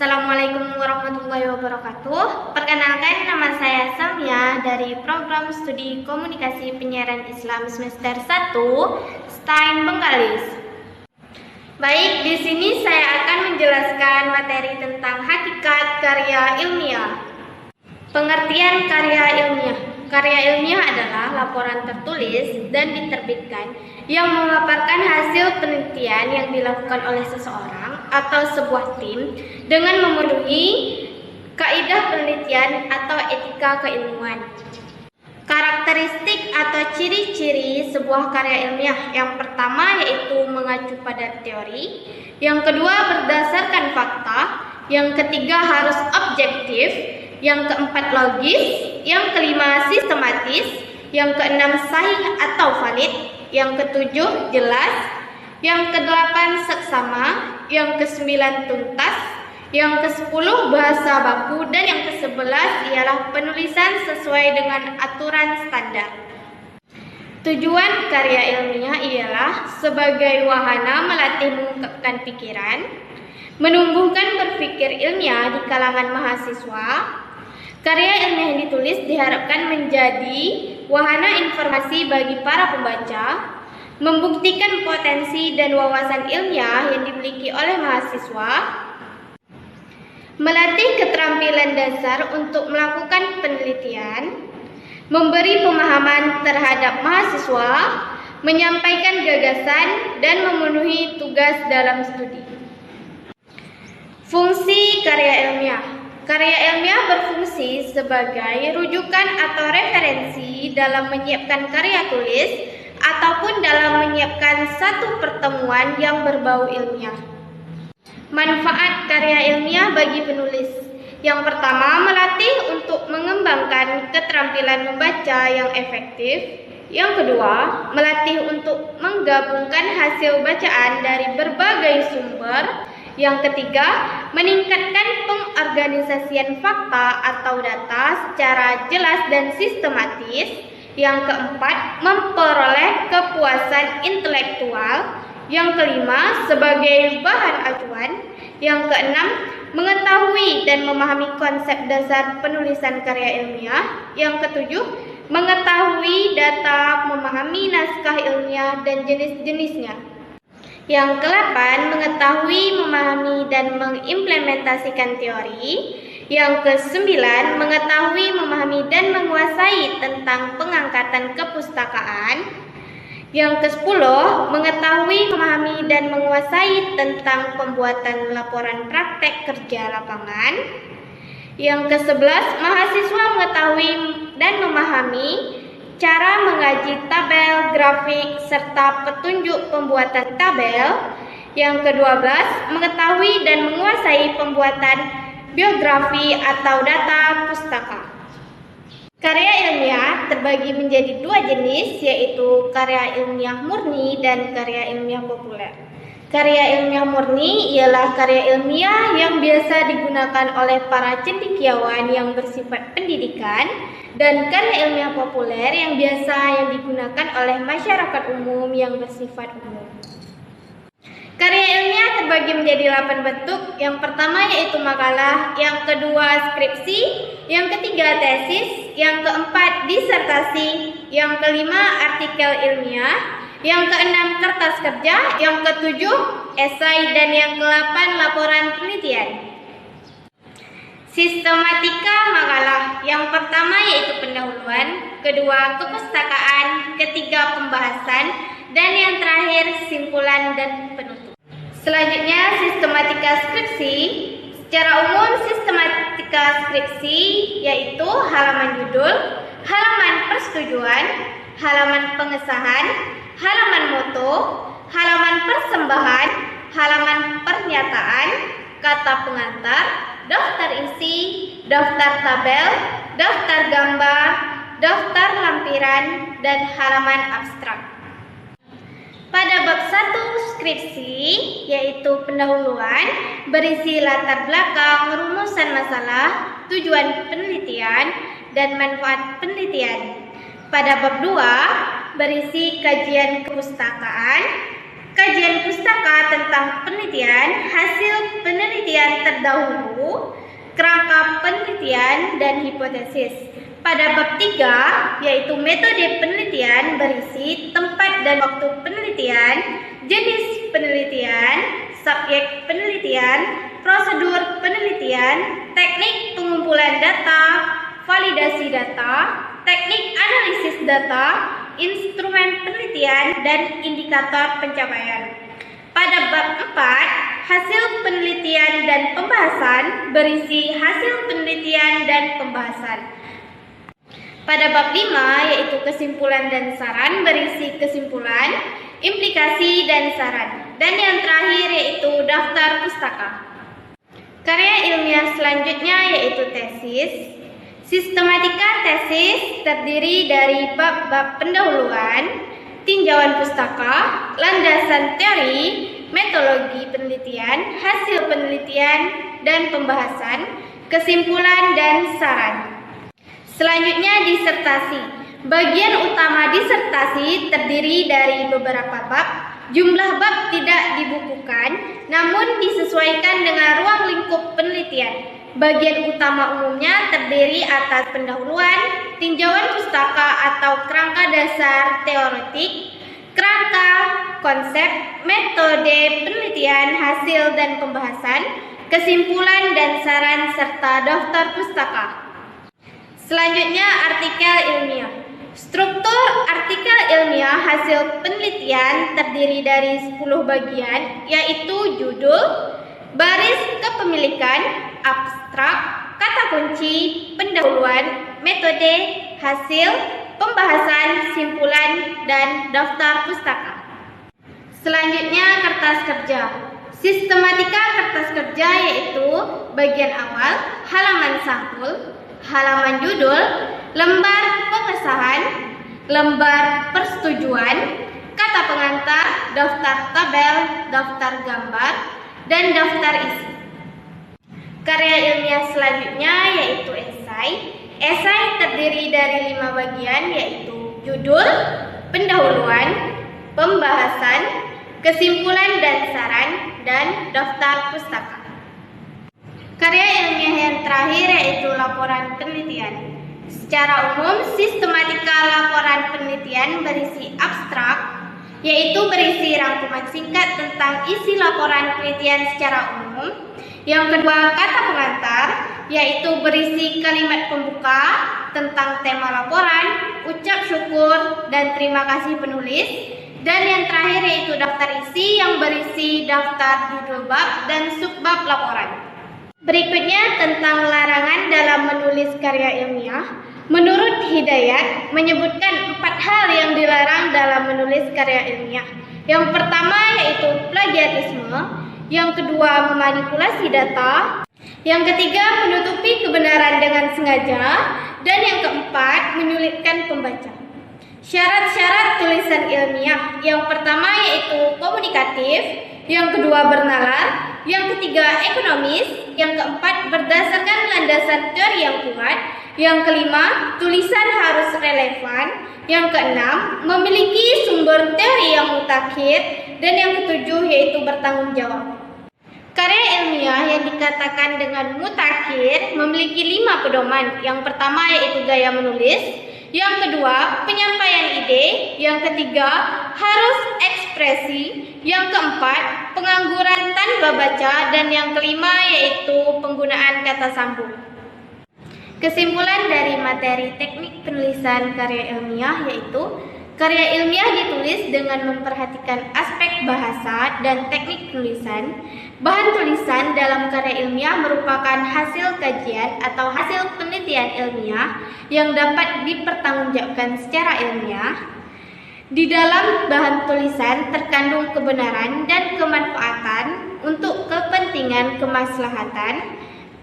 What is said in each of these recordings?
Assalamualaikum warahmatullahi wabarakatuh. Perkenalkan, nama saya Samia dari program studi komunikasi penyiaran Islam semester 1 STAIN Bengkalis. Baik, di sini saya akan menjelaskan materi tentang hakikat karya ilmiah. Pengertian karya ilmiah. Karya ilmiah adalah laporan tertulis dan diterbitkan yang memaparkan hasil penelitian yang dilakukan oleh seseorang atau sebuah tim dengan memenuhi kaidah penelitian atau etika keilmuan. Karakteristik atau ciri-ciri sebuah karya ilmiah. Yang pertama yaitu mengacu pada teori, yang kedua berdasarkan fakta, yang ketiga harus objektif, yang keempat logis, yang kelima sistematis, yang keenam sahih atau valid, yang ketujuh jelas, yang kedelapan seksama, yang kesembilan tuntas, yang kesepuluh bahasa baku, dan yang kesebelas ialah penulisan sesuai dengan aturan standar. Tujuan karya ilmiah ialah sebagai wahana melatih mengungkapkan pikiran, menumbuhkan berpikir ilmiah di kalangan mahasiswa. Karya ilmiah yang ditulis diharapkan menjadi wahana informasi bagi para pembaca, membuktikan potensi dan wawasan ilmiah yang dimiliki oleh mahasiswa, melatih keterampilan dasar untuk melakukan penelitian, memberi pemahaman terhadap mahasiswa, menyampaikan gagasan, dan memenuhi tugas dalam studi. Fungsi karya ilmiah. Karya ilmiah berfungsi sebagai rujukan atau referensi dalam menyiapkan karya tulis ataupun dalam menyiapkan satu pertemuan yang berbau ilmiah. Manfaat karya ilmiah bagi penulis. Yang pertama, melatih untuk mengembangkan keterampilan membaca yang efektif. Yang kedua, melatih untuk menggabungkan hasil bacaan dari berbagai sumber. Yang ketiga, meningkatkan pengorganisasian fakta atau data secara jelas dan sistematis. Yang keempat, memperoleh kepuasan intelektual. Yang kelima, sebagai bahan acuan. Yang keenam, mengetahui dan memahami konsep dasar penulisan karya ilmiah. Yang ketujuh, mengetahui data, memahami naskah ilmiah dan jenis-jenisnya. Yang kedelapan, mengetahui, memahami, dan mengimplementasikan teori. Yang kesembilan, mengetahui, memahami, dan menguasai tentang pengangkatan kepustakaan. Yang kesepuluh, mengetahui, memahami, dan menguasai tentang pembuatan laporan praktek kerja lapangan. Yang kesebelas, mahasiswa mengetahui dan memahami cara mengaji tabel, grafik, serta petunjuk pembuatan tabel. Yang ke-12, mengetahui dan menguasai pembuatan biografi atau data pustaka. Karya ilmiah terbagi menjadi dua jenis, yaitu karya ilmiah murni dan karya ilmiah populer. Karya ilmiah murni ialah karya ilmiah yang biasa digunakan oleh para cendekiawan yang bersifat pendidikan, dan karya ilmiah populer yang digunakan oleh masyarakat umum yang bersifat umum. Karya ilmiah terbagi menjadi 8 bentuk. Yang pertama yaitu makalah, yang kedua skripsi, yang ketiga tesis, yang keempat disertasi, yang kelima artikel ilmiah, yang keenam kertas kerja, yang ketujuh esai, dan yang ke-8 laporan penelitian. Sistematika makalah. Yang pertama yaitu pendahuluan, kedua kepustakaan, ketiga pembahasan, dan yang terakhir simpulan dan penutup. Selanjutnya sistematika skripsi. Secara umum sistematika skripsi yaitu halaman judul, halaman persetujuan, halaman pengesahan, halaman moto, halaman persembahan, halaman pernyataan, kata pengantar, daftar isi, daftar tabel, daftar gambar, daftar lampiran, dan halaman abstrak. Pada bab 1 skripsi, yaitu pendahuluan, berisi latar belakang, rumusan masalah, tujuan penelitian, dan manfaat penelitian. Pada bab 2, berisi kajian kepustakaan, kajian pustaka tentang penelitian, hasil penelitian terdahulu, kerangka penelitian, dan hipotesis. Pada bab 3, yaitu metode penelitian, berisi tempat dan waktu penelitian, jenis penelitian, subjek penelitian, prosedur penelitian, teknik pengumpulan data, validasi data, teknik analisis data, instrumen penelitian, dan indikator pencapaian. Pada bab 4, hasil penelitian dan pembahasan, berisi hasil penelitian dan pembahasan. Pada bab 5, yaitu kesimpulan dan saran, berisi kesimpulan, implikasi, dan saran. Dan yang terakhir yaitu daftar pustaka. Karya ilmiah selanjutnya yaitu tesis. Sistematika tesis terdiri dari bab-bab pendahuluan, tinjauan pustaka, landasan teori, metodologi penelitian, hasil penelitian dan pembahasan, kesimpulan dan saran. Selanjutnya disertasi. Bagian utama disertasi terdiri dari beberapa bab. Jumlah bab tidak dibukukan, namun disesuaikan dengan ruang lingkup penelitian. Bagian utama umumnya terdiri atas pendahuluan, tinjauan pustaka atau kerangka dasar teoretik, kerangka, konsep, metode penelitian, hasil dan pembahasan, kesimpulan dan saran, serta daftar pustaka. Selanjutnya artikel ilmiah. Struktur artikel ilmiah hasil penelitian terdiri dari 10 bagian, yaitu judul, baris kepemilikan, abstrak, kata kunci, pendahuluan, metode, hasil, pembahasan, simpulan, dan daftar pustaka. Selanjutnya kertas kerja. Sistematika kertas kerja yaitu bagian awal, halaman sampul, halaman judul, lembar pengesahan, lembar persetujuan, kata pengantar, daftar tabel, daftar gambar, dan daftar isi. Karya ilmiah selanjutnya yaitu esai. Esai terdiri dari 5 bagian yaitu judul, pendahuluan, pembahasan, kesimpulan dan saran, dan daftar pustaka. Karya ilmiah yang terakhir yaitu laporan penelitian. Secara umum, sistematika laporan penelitian berisi abstrak, yaitu berisi rangkuman singkat tentang isi laporan penelitian secara umum. Yang kedua, kata pengantar, yaitu berisi kalimat pembuka tentang tema laporan, ucap syukur, dan terima kasih penulis. Dan yang terakhir yaitu daftar isi yang berisi daftar judul bab dan subbab laporan. Berikutnya tentang larangan dalam menulis karya ilmiah. Menurut Hidayat, menyebutkan 4 hal yang dilarang dalam menulis karya ilmiah. Yang pertama yaitu plagiarisme, yang kedua memanipulasi data, yang ketiga menutupi kebenaran dengan sengaja, dan yang keempat menyulitkan pembaca. Syarat-syarat tulisan ilmiah, yang pertama yaitu komunikatif, yang kedua bernalar, yang ketiga ekonomis, yang keempat berdasarkan landasan teori yang kuat, yang kelima tulisan harus relevan, yang keenam memiliki sumber teori yang mutakhir, dan yang ketujuh yaitu bertanggung jawab. Karya ilmiah yang dikatakan dengan mutakhir memiliki 5 pedoman. Yang pertama yaitu gaya menulis, yang kedua penyampaian ide, yang ketiga harus ekspresi, yang keempat pengangguran tanpa baca, dan yang kelima yaitu penggunaan kata sambung. Kesimpulan dari materi teknik penulisan karya ilmiah yaitu karya ilmiah ditulis dengan memperhatikan aspek bahasa dan teknik penulisan. Bahan tulisan dalam karya ilmiah merupakan hasil kajian atau hasil penelitian ilmiah yang dapat dipertanggungjawabkan secara ilmiah. Di dalam bahan tulisan terkandung kebenaran dan kemanfaatan untuk kepentingan kemaslahatan.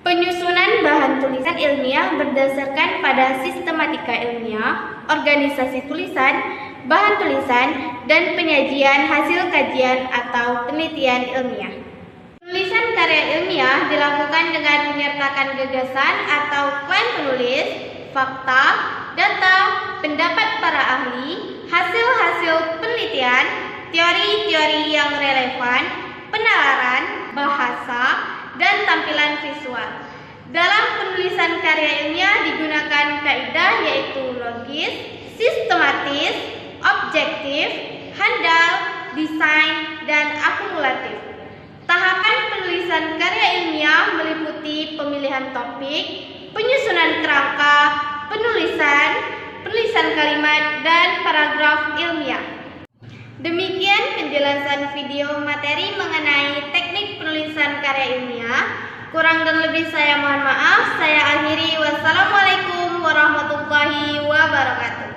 Penyusunan bahan tulisan ilmiah berdasarkan pada sistematika ilmiah, organisasi tulisan, bahan tulisan, dan penyajian hasil kajian atau penelitian ilmiah. Penulisan karya ilmiah dilakukan dengan menyertakan gagasan atau klaim penulis, fakta, data, pendapat para ahli, hasil-hasil penelitian, teori-teori yang relevan, penalaran, bahasa, dan tampilan visual. Dalam penulisan karya ilmiah digunakan kaidah yaitu logis, sistematis, objektif, handal, desain, dan akumulatif. Tahapan penulisan karya ilmiah meliputi pemilihan topik, penyusunan kerangka, penulisan kalimat, dan paragraf ilmiah. Demikian penjelasan video materi mengenai teknik penulisan karya ilmiah. Kurang dan lebih saya mohon maaf. Saya akhiri. Wassalamualaikum warahmatullahi wabarakatuh.